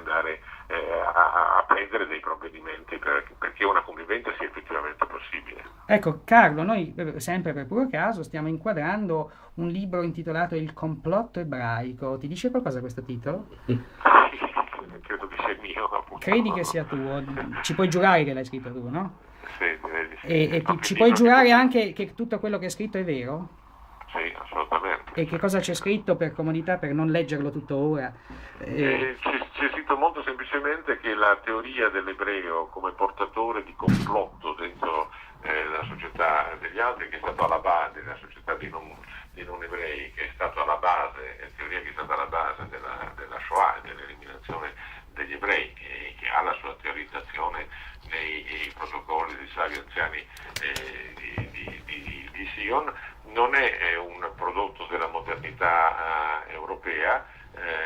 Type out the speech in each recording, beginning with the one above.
andare a prendere dei provvedimenti perché una convivenza sia effettivamente possibile. Ecco, Carlo, noi sempre per puro caso stiamo inquadrando un libro intitolato Il complotto ebraico. Ti dice qualcosa questo titolo? Credo che sia mio, appunto. Credi che sia tuo? Ci puoi giurare che l'hai scritto tu, no? Sì, direi di sì. E No, ci che puoi dico che giurare anche che tutto quello che è scritto è vero? sì, assolutamente. E che cosa c'è scritto per comodità, per non leggerlo tutto ora? C'è scritto molto semplicemente che la teoria dell'ebreo come portatore di complotto dentro la società degli altri, che è stato alla base della società dei non ebrei, che è stato alla base, è teoria che è stata alla base della Shoah e dell'eliminazione degli ebrei, che ha la sua teorizzazione nei protocolli dei savi anziani di Sion, non è un prodotto della modernità europea,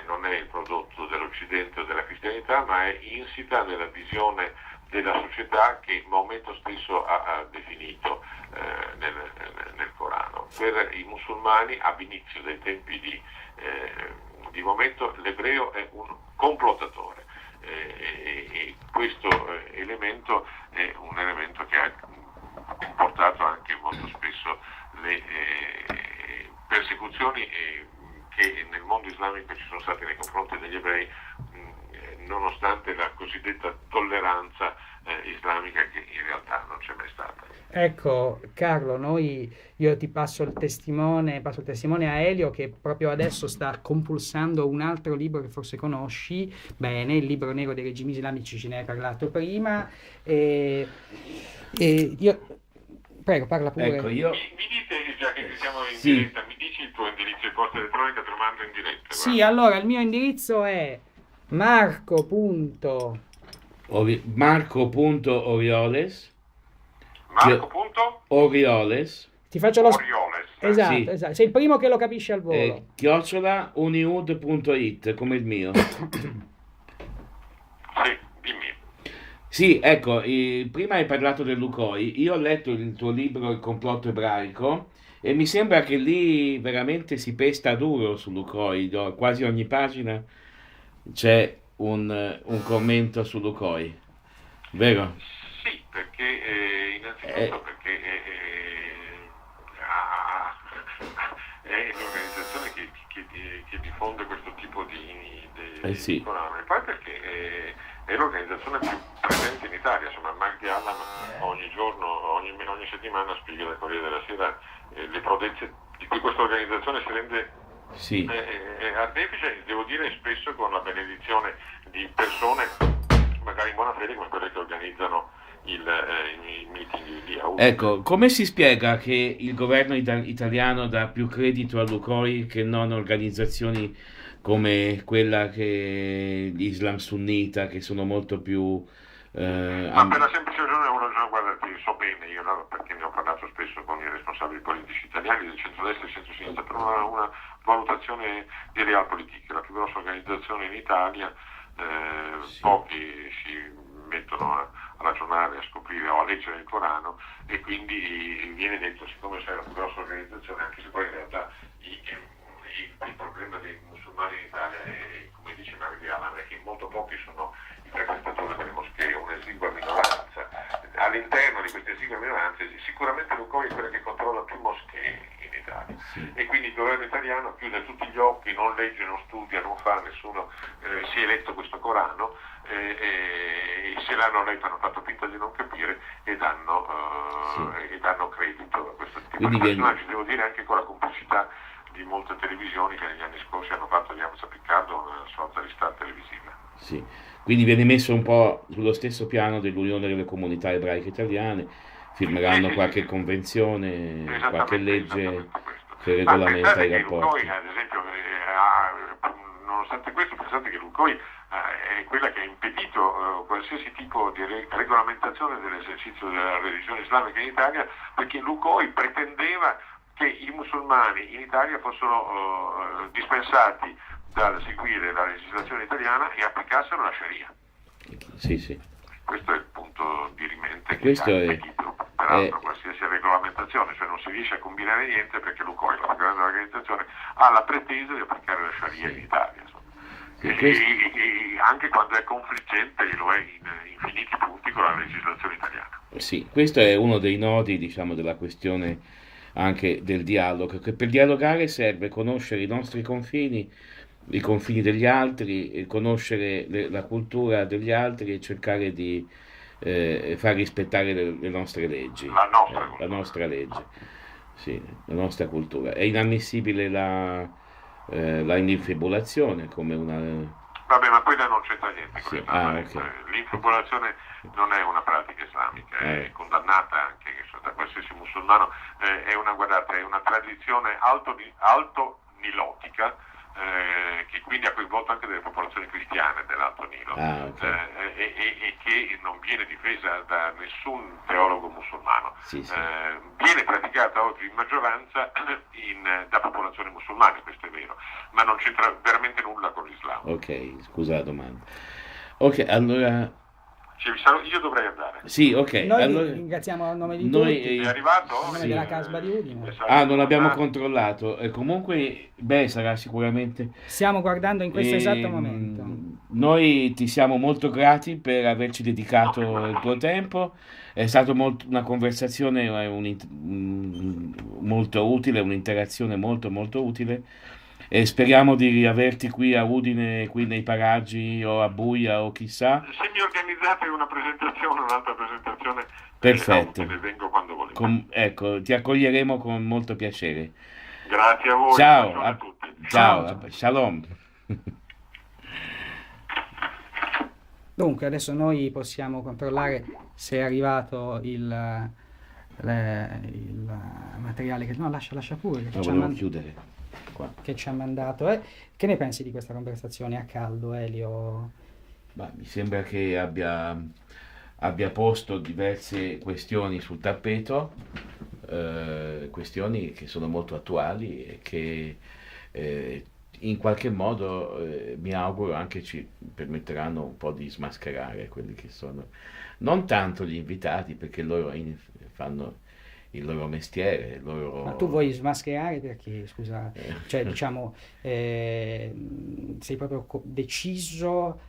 non è il prodotto dell'Occidente o della cristianità, ma è insita nella visione della società che Maometto stesso ha definito nel Corano. Per i musulmani, ab inizio dei tempi di Maometto, l'ebreo è un complottatore e questo elemento è un elemento che ha comportato anche molto spesso le persecuzioni che nel mondo islamico ci sono state nei confronti degli ebrei, nonostante la cosiddetta tolleranza islamica che in realtà non c'è mai stata. Ecco, Carlo, io ti passo passo il testimone a Elio che proprio adesso sta compulsando un altro libro che forse conosci bene, il libro nero dei regimi islamici, ce ne hai parlato prima. E, prego, parla pure. Ecco, io... Mi dite, già che siamo in Sì. diretta, mi dici il tuo indirizzo di posta elettronica, te lo mando in diretta. Sì, guarda. allora il mio indirizzo è Marco.orioles Marco.orioles. Orioles Ti faccio Esatto, Sì. esatto. Sei il primo che lo capisce al volo. chiocciola uniud.it come il mio. Sì, dimmi. Sì, ecco, prima hai parlato del Lucoi, io ho letto il tuo libro Il complotto ebraico e mi sembra che lì veramente si pesta duro su Lucoi, quasi ogni pagina c'è un commento su Lucoi, vero? Sì, perché innanzitutto Eh, perché è un'organizzazione che diffonde questo tipo di sì, Corano e poi perché è l'organizzazione più presente in Italia, insomma Magdi Allam ogni giorno, ogni settimana spiega nel Corriere della Sera le prodezze di cui questa organizzazione si rende sì. artefice, devo dire spesso con la benedizione di persone magari in buona fede come quelle che organizzano i meeting di Aoun. Ecco, come si spiega che il governo italiano dà più credito a Lucoi che non a organizzazioni come quella che l'Islam sunnita, che sono molto più... Ma per la semplice ragione, guarda, ti so bene, io perché ne ho parlato spesso con i responsabili politici italiani del centrodestra e centrosinistra, per una valutazione di Realpolitik, la più grossa organizzazione in Italia, Sì. pochi si mettono a ragionare, a scoprire o a leggere il Corano e quindi viene detto, siccome sei la più grossa organizzazione, anche se poi in realtà il problema dei musulmani in Italia è, come dice Magdi Allam, è che molto pochi sono i frequentatori delle moschee, un'esigua minoranza. All'interno di queste esigue minoranze sicuramente Lucoi è quella che controlla più moschee in Italia e quindi il governo italiano chiude tutti gli occhi, non legge, non studia, non fa, nessuno si è letto questo Corano e se l'hanno letto hanno fatto finta di non capire e danno credito a questo tipo Quindi di viene- personaggi, devo dire anche con la complicità di molte televisioni che negli anni scorsi hanno fatto di Hamza Piccardo una sorta di star televisiva. Sì, quindi viene messo un po' sullo stesso piano dell'Unione delle Comunità Ebraiche Italiane, firmeranno Sì, qualche sì. convenzione, qualche Esattamente legge questo. che Ma regolamenta pensate i che rapporti. Lucoi, ad esempio, nonostante questo, pensate che Lucoi è quella che ha impedito qualsiasi tipo di regolamentazione dell'esercizio della religione islamica in Italia, perché Lucoi pretendeva che i musulmani in Italia fossero dispensati dal seguire la legislazione italiana e applicassero la Sharia. Sì, sì. Questo è il punto dirimente che Questo ha è- impedito peraltro è- qualsiasi regolamentazione, cioè non si riesce a combinare niente perché Lukoil, la grande organizzazione, ha la pretesa di applicare la Sharia in Italia. Insomma. Sì, questo- anche quando è confliggente lo è in infiniti punti con la legislazione italiana. Sì, questo è uno dei nodi, diciamo, della questione anche del dialogo, che per dialogare serve conoscere i nostri confini, i confini degli altri, e conoscere la cultura degli altri e cercare di far rispettare le nostre leggi, La la nostra legge, sì, la nostra cultura. È inammissibile la infibulazione come una... Vabbè, ma quella non c'entra niente con Sì, l'Islam. ok. L'infibulazione non è una pratica islamica, è condannata anche da qualsiasi musulmano, guardate, è una tradizione alto-nilotica, che quindi ha coinvolto anche delle popolazioni cristiane dell'Alto Nilo, Ok. e che non viene difesa da nessun teologo musulmano. Sì, sì. Viene praticata oggi in maggioranza da popolazioni musulmane, questo è vero, ma non c'entra veramente nulla con l'Islam. Ok, scusa la domanda. Ok, allora... Io dovrei andare. Sì, ok. Noi allora, vi ringraziamo a nome di noi, tutti, È arrivato? a nome sì. della Casba di Udine. non abbiamo controllato. Comunque, beh, sarà sicuramente... Stiamo guardando in questo esatto momento. Noi ti siamo molto grati per averci dedicato il tuo tempo. È stata una conversazione molto utile, un'interazione molto molto utile. E speriamo di riaverti qui a Udine, qui nei paraggi o a Buia o chissà. Se mi organizzate un'altra presentazione, Perfetto. vengo quando volete. Ecco, ti accoglieremo con molto piacere. Grazie a voi. Ciao, buongiorno a tutti. ciao, shalom. Dunque, adesso noi possiamo controllare se è arrivato il materiale che... No, lascia pure, che, Volevo chiudere qua. che ci ha mandato. Che ne pensi di questa conversazione a caldo, Elio? Mi sembra che abbia posto diverse questioni sul tappeto, questioni che sono molto attuali e che in qualche modo mi auguro anche ci permetteranno un po' di smascherare quelli che sono, non tanto gli invitati, perché loro fanno il loro mestiere, il loro... Ma tu vuoi smascherare perché, scusa, cioè diciamo, sei proprio deciso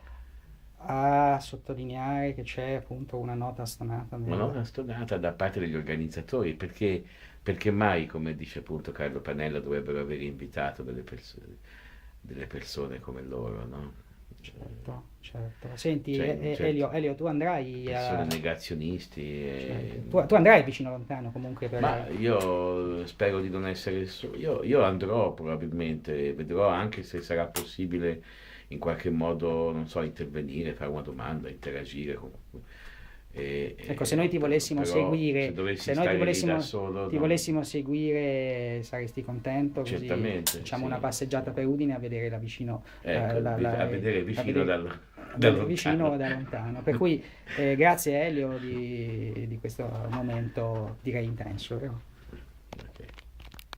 a sottolineare che c'è appunto una nota stonata Una nota stonata da parte degli organizzatori, perché mai, come dice appunto Carlo Panella, dovrebbero aver invitato delle persone come loro, no? Certo. Senti, Certo. Elio, tu andrai Persone negazionisti. Certo. Tu andrai vicino lontano comunque per... Ma io spero di non essere solo. Io andrò probabilmente, vedrò anche se sarà possibile in qualche modo, non so, intervenire, fare una domanda, interagire con... Ecco, se noi ti volessimo però, seguire, se noi ti volessimo seguire, saresti contento? Così certamente, facciamo sì. una passeggiata per Udine a vedere da vicino, Ecco, a vedere vicino da vicino lontano. da lontano. Per cui grazie Elio di questo momento, direi intenso, vero?